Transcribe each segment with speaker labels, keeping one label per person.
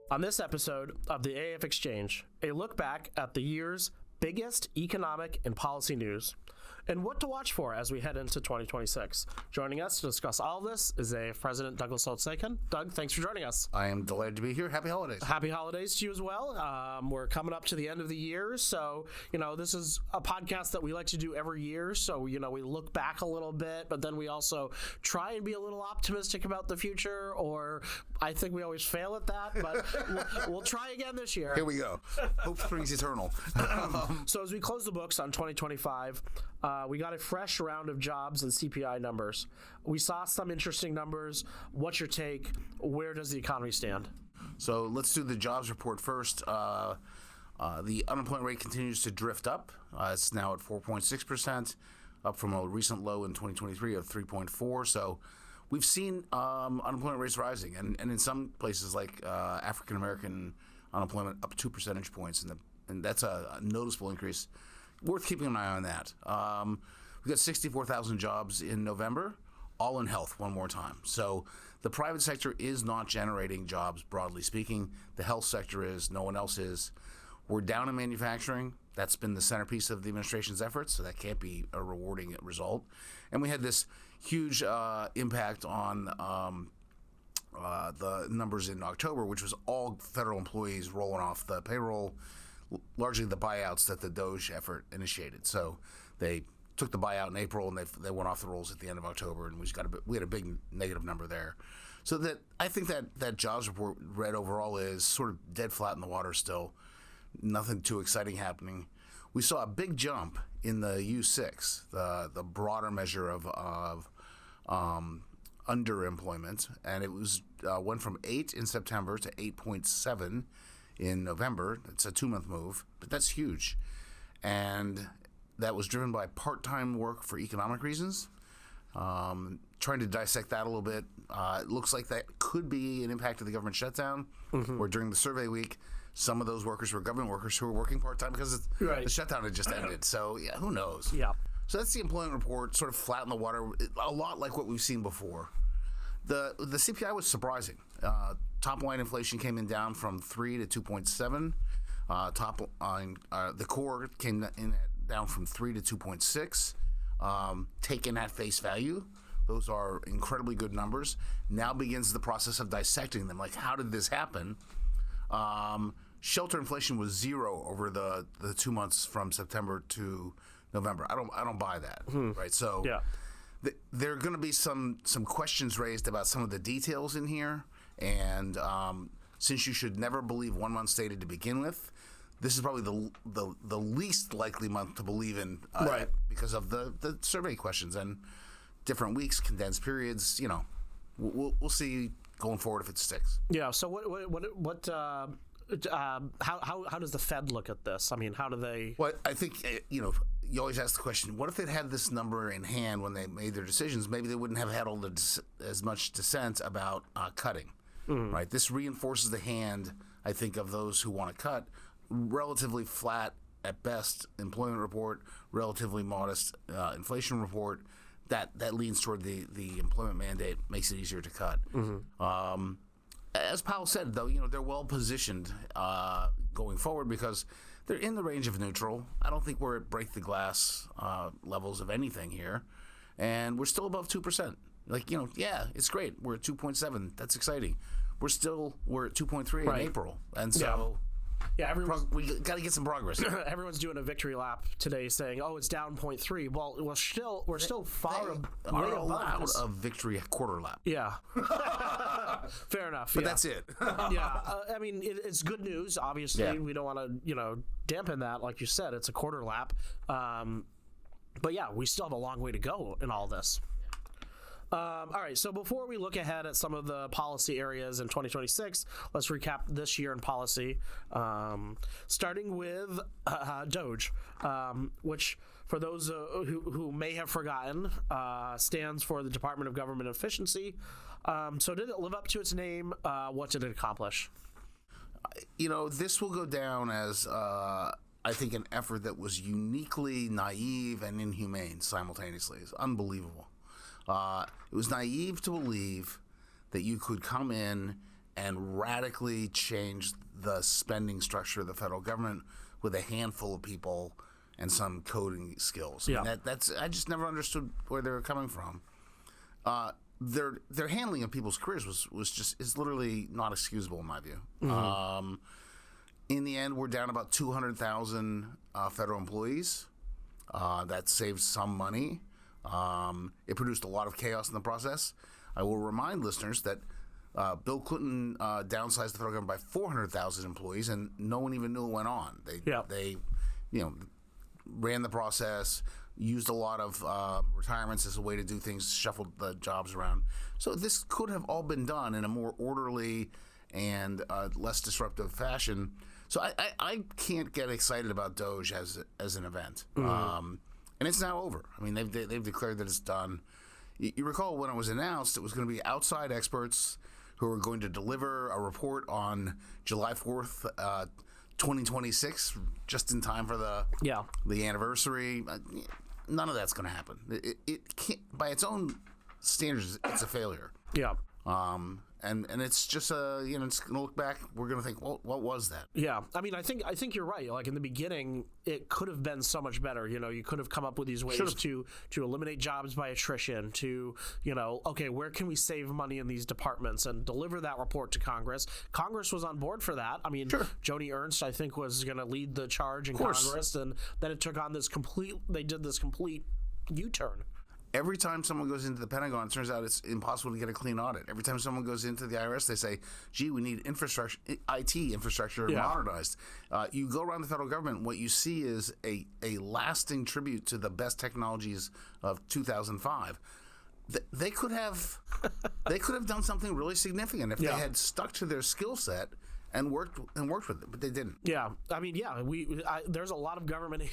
Speaker 1: On this episode of the AAF Exchange, a look back at the year's biggest economic and policy news, and what to watch for as we head into 2026. Joining us to discuss all of this is AAF President Douglas Holtz-Eakin. Doug, thanks for joining us.
Speaker 2: I am delighted to be here. Happy holidays.
Speaker 1: Happy holidays to you as well. We're coming up to the end of the year, so, this is a podcast that we like to do every year, so, we look back a little bit, but then we also try and be a little optimistic about the future, or I think we always fail at that, but we'll try again this year.
Speaker 2: Here we go. Hope springs eternal.
Speaker 1: So as we close the books on 2025, we got a fresh round of jobs and CPI numbers. We saw some interesting numbers. What's your take? Where does the economy stand?
Speaker 2: So let's do the jobs report first. The unemployment rate continues to drift up. It's now at 4.6%, up from a recent low in 2023 of 3.4%. So we've seen unemployment rates rising, and in some places like African-American unemployment up 2 percentage points, and that's a noticeable increase. Worth keeping an eye on that. We got 64,000 jobs in November, all in health one more time. So the private sector is not generating jobs, broadly speaking. The health sector is, no one else is. We're down in manufacturing. That's been the centerpiece of the administration's efforts, so that can't be a rewarding result. And we had this huge impact on the numbers in October, which was all federal employees rolling off the payroll, largely the buyouts that the DOGE effort initiated. So they took the buyout in April, and they went off the rolls at the end of October, and we had a big negative number there. So that I think that jobs report read overall is sort of dead flat in the water still. Nothing too exciting happening. We saw a big jump in the U6, the broader measure of underemployment, and it was went from 8 in September to 8.7 in November. It's a 2-month move, but that's huge. And that was driven by part-time work for economic reasons. Trying to dissect that a little bit, it looks like that could be an impact of the government shutdown, where during the survey week, some of those workers were government workers who were working part-time because the shutdown had just ended. So, yeah, who knows?
Speaker 1: Yeah.
Speaker 2: So that's the employment report, sort of flat in the water, a lot like what we've seen before. The CPI was surprising. Top line inflation came in down from 3 to 2.7. Top line, the core came in down from 3 to 2.6. Taken at face value, those are incredibly good numbers. Now begins the process of dissecting them. Like, how did this happen? Shelter inflation was 0 over the 2 months from September to November. I don't buy that. Right. So
Speaker 1: yeah.
Speaker 2: There are going to be some questions raised about some of the details in here, and since you should never believe 1 month's data to begin with, this is probably the least likely month to believe in, because of the survey questions and different weeks, condensed periods. We'll see going forward if it sticks.
Speaker 1: Yeah. So how does the Fed look at this? I mean, how do they?
Speaker 2: Well, I think you always ask the question: what if they'd had this number in hand when they made their decisions? Maybe they wouldn't have had as much dissent about cutting. Right. This reinforces the hand, I think, of those who want to cut. Relatively flat at best employment report, relatively modest inflation report. That leans toward the employment mandate, makes it easier to cut. As Powell said, though, they're well positioned going forward because they're in the range of neutral. I don't think we're at break the glass levels of anything here, and we're still above 2%. It's great. We're at 2.7. That's exciting. We're at 2.3 in April, and so.
Speaker 1: Yeah,
Speaker 2: we got to get some progress.
Speaker 1: Everyone's doing a victory lap today, saying, "Oh, it's down 0.3." Well, we're still far
Speaker 2: above a victory quarter lap.
Speaker 1: Yeah, fair enough.
Speaker 2: But that's it.
Speaker 1: Yeah, I mean, it's good news. Obviously, we don't want to dampen that. Like you said, it's a quarter lap. But yeah, we still have a long way to go in all this. All right, so before we look ahead at some of the policy areas in 2026, let's recap this year in policy, starting with DOGE, which, for those who may have forgotten, stands for the Department of Government Efficiency. So did it live up to its name? What did it accomplish?
Speaker 2: This will go down as, I think, an effort that was uniquely naive and inhumane simultaneously. It's unbelievable. It was naive to believe that you could come in and radically change the spending structure of the federal government with a handful of people and some coding skills.
Speaker 1: Yeah.
Speaker 2: I mean, I just never understood where they were coming from. Their handling of people's careers is literally not excusable in my view. Mm-hmm. In the end, we're down about 200,000 federal employees. That saved some money. It produced a lot of chaos in the process. I will remind listeners that Bill Clinton downsized the federal government by 400,000 employees, and no one even knew it went on. They ran the process, used a lot of retirements as a way to do things, shuffled the jobs around. So this could have all been done in a more orderly and less disruptive fashion. So I can't get excited about Doge as an event. Mm-hmm. And it's now over. I mean, they've declared that it's done. You recall when it was announced, it was going to be outside experts who were going to deliver a report on July 4th, 2026, just in time for the anniversary. None of that's going to happen. It can't, by its own standards, it's a failure.
Speaker 1: Yeah.
Speaker 2: And it's just it's going to look back. We're going to think, well, what was that?
Speaker 1: Yeah, I mean, I think you're right. Like in the beginning, it could have been so much better. You could have come up with these ways to eliminate jobs by attrition. To okay, where can we save money in these departments and deliver that report to Congress? Congress was on board for that. I mean, Joni Ernst, I think, was going to lead the charge in Congress, and then it took on this complete. They did this complete U-turn.
Speaker 2: Every time someone goes into the Pentagon, it turns out it's impossible to get a clean audit. Every time someone goes into the IRS, they say, gee, we need IT infrastructure modernized. You go around the federal government, what you see is a lasting tribute to the best technologies of 2005. They could have done something really significant if they had stuck to their skill set and worked with it, but they didn't.
Speaker 1: Yeah, I mean, there's a lot of government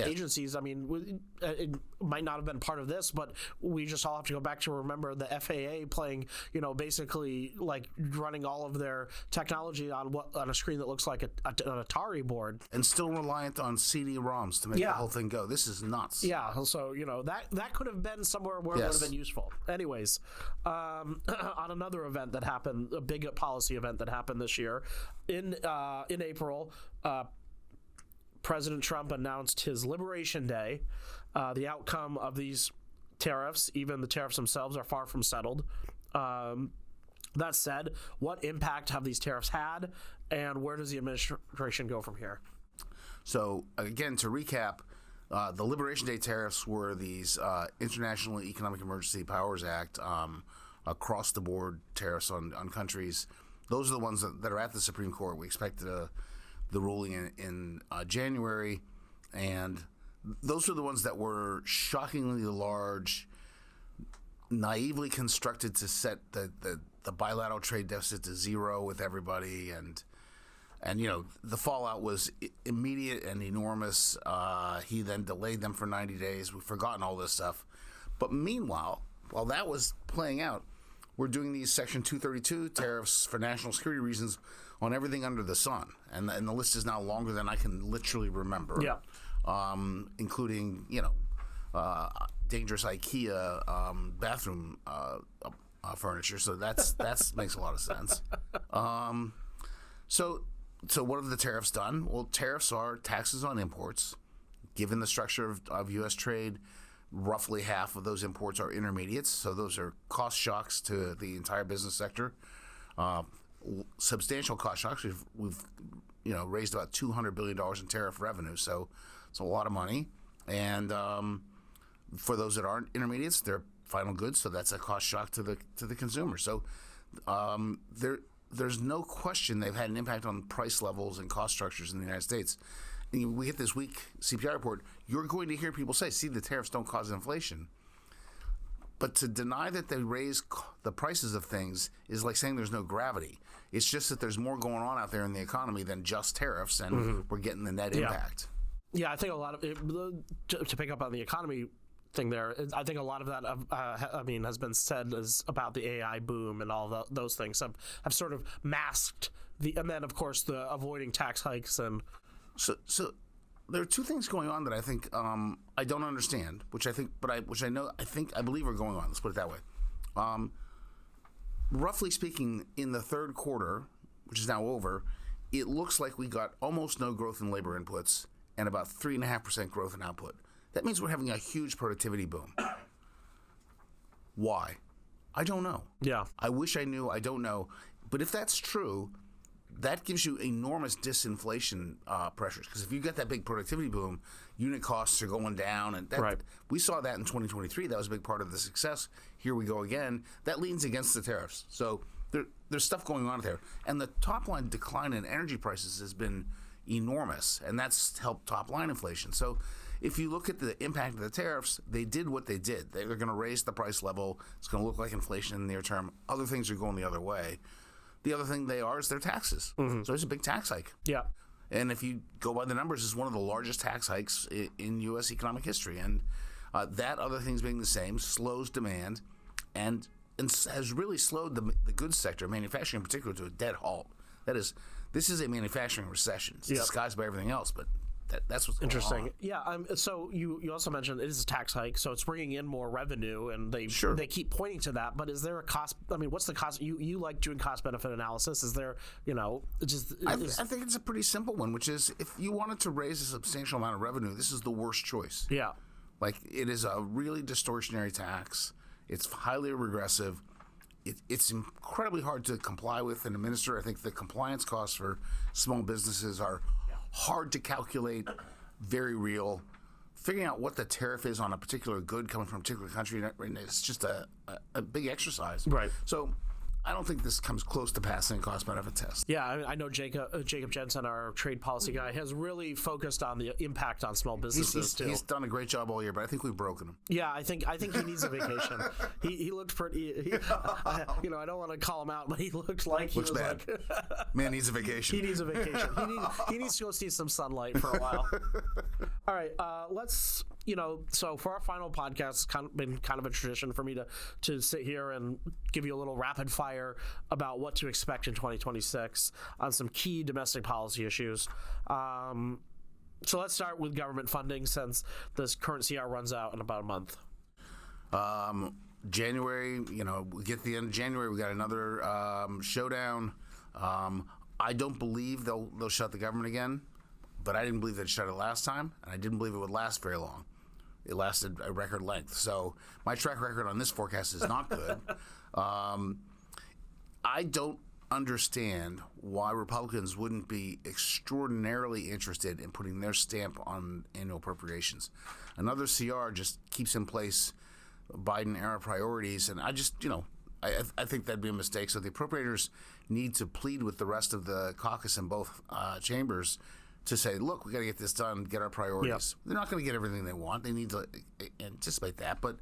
Speaker 1: agencies. I mean, it might not have been part of this, but we just all have to go back to remember the FAA playing, basically like running all of their technology on a screen that looks like an Atari board,
Speaker 2: and still reliant on CD-ROMs to make the whole thing go. This is nuts.
Speaker 1: Yeah, so that could have been somewhere where it would have been useful. Anyways, on another event that happened, a big policy event that happened this year. In April, President Trump announced his Liberation Day. The outcome of these tariffs, even the tariffs themselves, are far from settled. That said, what impact have these tariffs had, and where does the administration go from here?
Speaker 2: So, again, to recap, the Liberation Day tariffs were these International Economic Emergency Powers Act, across-the-board tariffs on countries. Those are the ones that are at the Supreme Court. We expect the ruling in January, and those are the ones that were shockingly large, naively constructed to set the bilateral trade deficit to zero with everybody, and the fallout was immediate and enormous. He then delayed them for 90 days. We've forgotten all this stuff. But meanwhile, while that was playing out, we're doing these Section 232 tariffs for national security reasons on everything under the sun. And the list is now longer than I can literally remember. Yeah. Including, dangerous IKEA bathroom furniture. So that makes a lot of sense. So what have the tariffs done? Well, tariffs are taxes on imports. Given the structure of U.S. trade, roughly half of those imports are intermediates, so those are cost shocks to the entire business sector. Substantial cost shocks. We've raised about $200 billion in tariff revenue, so it's a lot of money. And for those that aren't intermediates, they're final goods, so that's a cost shock to the consumer. So there's no question they've had an impact on price levels and cost structures in the United States. We get this week CPI report, you're going to hear people say, see, the tariffs don't cause inflation. But to deny that they raise the prices of things is like saying there's no gravity. It's just that there's more going on out there in the economy than just tariffs, and we're getting the net impact.
Speaker 1: Yeah, I think a lot of it, to pick up on the economy thing there, I think a lot of that, has been said is about the AI boom, and all those things have sort of masked and then, of course, the avoiding tax hikes and...
Speaker 2: So there are two things going on that I think I don't understand, which I believe are going on. Let's put it that way. roughly speaking, in the third quarter, which is now over, it looks like we got almost no growth in labor inputs and about 3.5% growth in output. That means we're having a huge productivity boom. Why? I don't know.
Speaker 1: Yeah.
Speaker 2: I wish I knew. I don't know. But if that's true, that gives you enormous disinflation pressures. Because if you get that big productivity boom, unit costs are going down. And that, we saw that in 2023. That was a big part of the success. Here we go again. That leans against the tariffs. So there's stuff going on there. And the top line decline in energy prices has been enormous. And that's helped top line inflation. So if you look at the impact of the tariffs, they did what they did. They're going to raise the price level. It's going to look like inflation in the near term. Other things are going the other way. The other thing they are is their taxes. So it's a big tax hike.
Speaker 1: Yeah.
Speaker 2: And if you go by the numbers, it's one of the largest tax hikes in U.S. economic history. And that, other things being the same, slows demand and has really slowed the goods sector, manufacturing in particular, to a dead halt. That is, this is a manufacturing recession. It's disguised by everything else, but that's what's going
Speaker 1: interesting.
Speaker 2: on.
Speaker 1: Yeah. So you also mentioned it is a tax hike, so it's bringing in more revenue, and they keep pointing to that. But is there a cost? I mean, what's the cost? You like doing cost benefit analysis? Is there, I
Speaker 2: think it's a pretty simple one, which is if you wanted to raise a substantial amount of revenue, this is the worst choice.
Speaker 1: Yeah.
Speaker 2: Like, it is a really distortionary tax. It's highly regressive. It's incredibly hard to comply with and administer. I think the compliance costs for small businesses are hard to calculate, very real. Figuring out what the tariff is on a particular good coming from a particular country, it's just a big exercise.
Speaker 1: Right.
Speaker 2: So I don't think this comes close to passing a cost-benefit test.
Speaker 1: Yeah, I know Jacob Jensen, our trade policy guy, has really focused on the impact on small businesses too.
Speaker 2: He's done a great job all year, but I think we've broken him.
Speaker 1: Yeah, I think he needs a vacation. He looked pretty. I don't want to call him out, but he looked like he
Speaker 2: looks
Speaker 1: was
Speaker 2: bad.
Speaker 1: Like
Speaker 2: Man needs a vacation.
Speaker 1: He needs a vacation. He needs to go see some sunlight for a while. All right, let's. So for our final podcast, it's been kind of a tradition for me to sit here and give you a little rapid fire about what to expect in 2026 on some key domestic policy issues. So let's start with government funding, since this current CR runs out in about a month.
Speaker 2: January, we get to the end of January, we got another showdown. I don't believe they'll shut the government again, but I didn't believe they'd shut it last time, and I didn't believe it would last very long. It lasted a record length. So my track record on this forecast is not good. I don't understand why Republicans wouldn't be extraordinarily interested in putting their stamp on annual appropriations. Another CR just keeps in place Biden-era priorities, and I think that'd be a mistake. So the appropriators need to plead with the rest of the caucus in both chambers to say, look, we got to get this done, get our priorities. Yep. They're not going to get everything they want. They need to anticipate that, but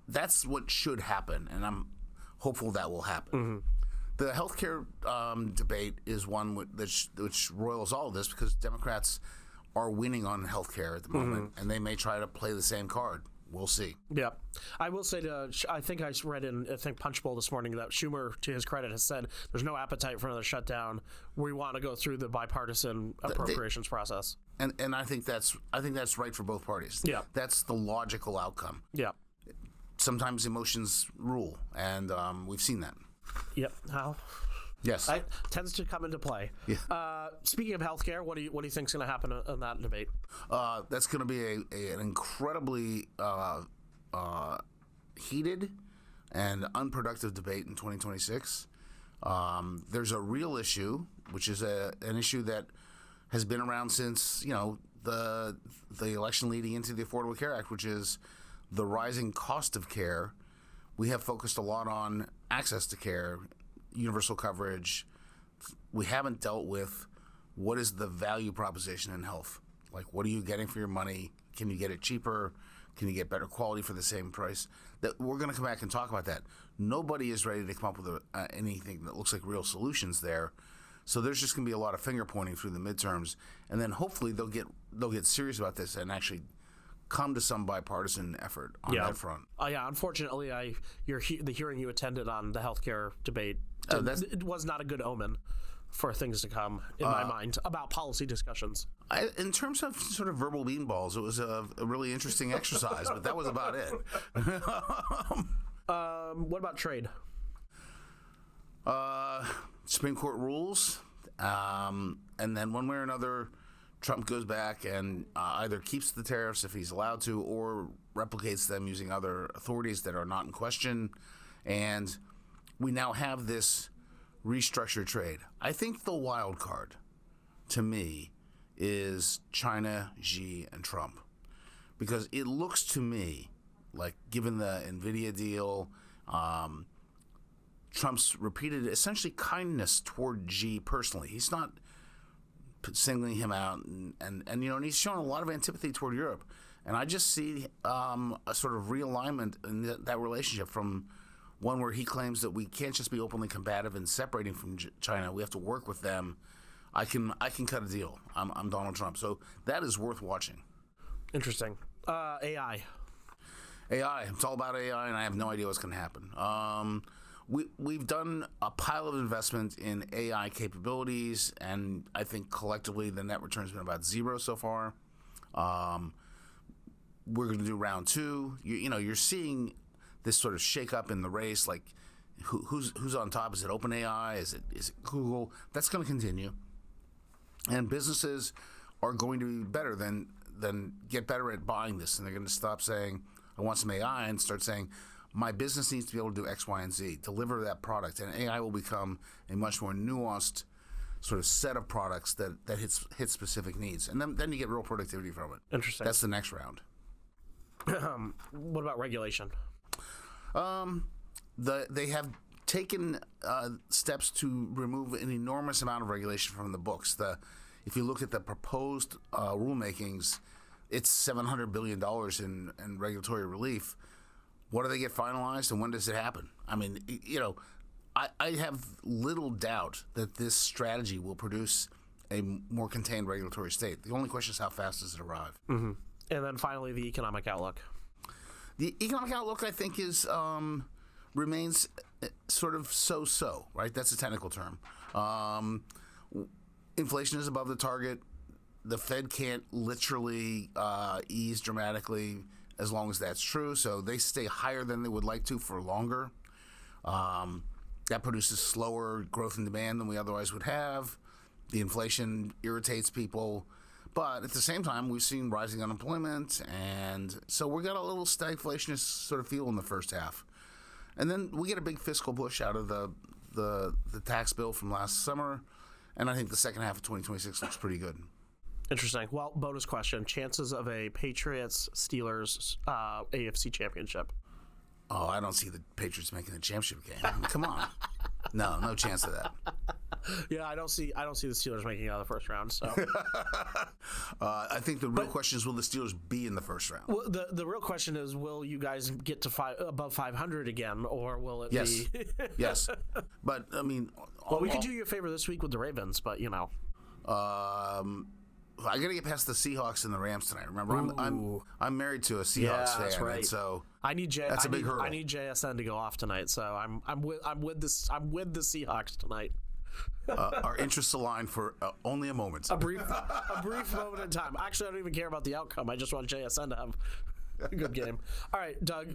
Speaker 2: that's what should happen, and I'm hopeful that will happen. Mm-hmm. The healthcare debate is one which roils all of this, because Democrats are winning on healthcare at the moment, and they may try to play the same card. We'll see. Yeah.
Speaker 1: I will say I think I read in Punchbowl this morning that Schumer, to his credit, has said there's no appetite for another shutdown. We want to go through the bipartisan appropriations process.
Speaker 2: And I think that's right for both parties.
Speaker 1: Yeah.
Speaker 2: That's the logical outcome.
Speaker 1: Yeah.
Speaker 2: Sometimes emotions rule, and we've seen that.
Speaker 1: Yep. How?
Speaker 2: Yes.
Speaker 1: It tends to come into play. Yeah. Speaking of healthcare, what do you think is going to happen in that debate?
Speaker 2: That's going to be an incredibly heated and unproductive debate in 2026. There's a real issue, which is an issue that has been around since the election leading into the Affordable Care Act, which is the rising cost of care. We have focused a lot on access to care, universal coverage. We haven't dealt with what is the value proposition in health. Like, what are you getting for your money? Can you get it cheaper? Can you get better quality for the same price? That we're going to come back and talk about that. Nobody is ready to come up with anything that looks like real solutions there. So there's just going to be a lot of finger pointing through the midterms, and then hopefully they'll get serious about this and actually come to some bipartisan effort on that front.
Speaker 1: Unfortunately, the hearing you attended on the healthcare debate, it was not a good omen for things to come, in my mind, about policy discussions.
Speaker 2: In terms of sort of verbal beanballs, it was a really interesting exercise, but that was about it.
Speaker 1: What about trade?
Speaker 2: Supreme Court rules, and then one way or another, Trump goes back and either keeps the tariffs if he's allowed to, or replicates them using other authorities that are not in question, and we now have this restructured trade. I think the wild card, to me, is China, Xi, and Trump, because it looks to me like, given the NVIDIA deal, Trump's repeated essentially kindness toward Xi personally. He's not singling him out, and and he's shown a lot of antipathy toward Europe. And I just see a sort of realignment in that relationship, from one where he claims that we can't just be openly combative and separating from China. We have to work with them. I can cut a deal. I'm Donald Trump. So that is worth watching.
Speaker 1: Interesting. AI.
Speaker 2: It's all about AI, and I have no idea what's going to happen. We've done a pile of investment in AI capabilities, and I think collectively the net return's been about zero so far. We're going to do round two. You're seeing this sort of shake up in the race, like who's on top? Is it OpenAI? Is it Google? That's going to continue, and businesses are going to be better than get better at buying this, and they're going to stop saying, I want some AI, and start saying, my business needs to be able to do X, Y, and Z, deliver that product, and AI will become a much more nuanced sort of set of products that hit specific needs, and then you get real productivity from it.
Speaker 1: Interesting.
Speaker 2: That's the next round.
Speaker 1: What about regulation?
Speaker 2: They have taken steps to remove an enormous amount of regulation from the books. If you look at the proposed rulemakings, it's $700 billion in regulatory relief. What do they get finalized, and when does it happen? I mean, I have little doubt that this strategy will produce a more contained regulatory state. The only question is how fast does it arrive?
Speaker 1: Mm-hmm. And then finally, the economic outlook.
Speaker 2: The economic outlook, I think, remains sort of so-so, right? That's a technical term. Inflation is above the target. The Fed can't literally ease dramatically as long as that's true. So they stay higher than they would like to for longer. That produces slower growth in demand than we otherwise would have. The inflation irritates people. But at the same time, we've seen rising unemployment. And so we got a little stagflationist sort of feel in the first half. And then we get a big fiscal push out of the tax bill from last summer. And I think the second half of 2026 looks pretty good.
Speaker 1: Interesting. Well, bonus question. Chances of a Patriots-Steelers AFC championship?
Speaker 2: Oh, I don't see the Patriots making the championship game. I mean, come on. No chance of that.
Speaker 1: Yeah, I don't see the Steelers making it out of the first round. So,
Speaker 2: I think the real question is, will the Steelers be in the first round?
Speaker 1: Well, the real question is, will you guys get to above 500 again, or will it
Speaker 2: be? Yes. But I mean,
Speaker 1: well, we could do you a favor this week with the Ravens, but
Speaker 2: I got to get past the Seahawks and the Rams tonight. Remember, I'm married to a Seahawks fan,
Speaker 1: that's right.
Speaker 2: And so
Speaker 1: I need
Speaker 2: that's a big hurdle.
Speaker 1: I need JSN to go off tonight, so I'm with the Seahawks tonight.
Speaker 2: Our interests align for only a moment.
Speaker 1: A brief moment in time. Actually, I don't even care about the outcome. I just want JSN to have a good game. All right, Doug.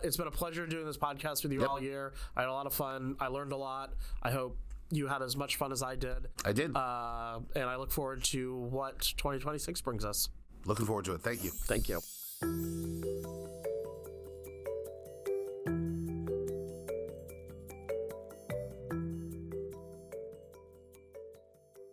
Speaker 1: It's been a pleasure doing this podcast with you all year. I had a lot of fun. I learned a lot. I hope you had as much fun as I did.
Speaker 2: I did.
Speaker 1: And I look forward to what 2026 brings us.
Speaker 2: Looking forward to it. Thank you.
Speaker 1: Thank you.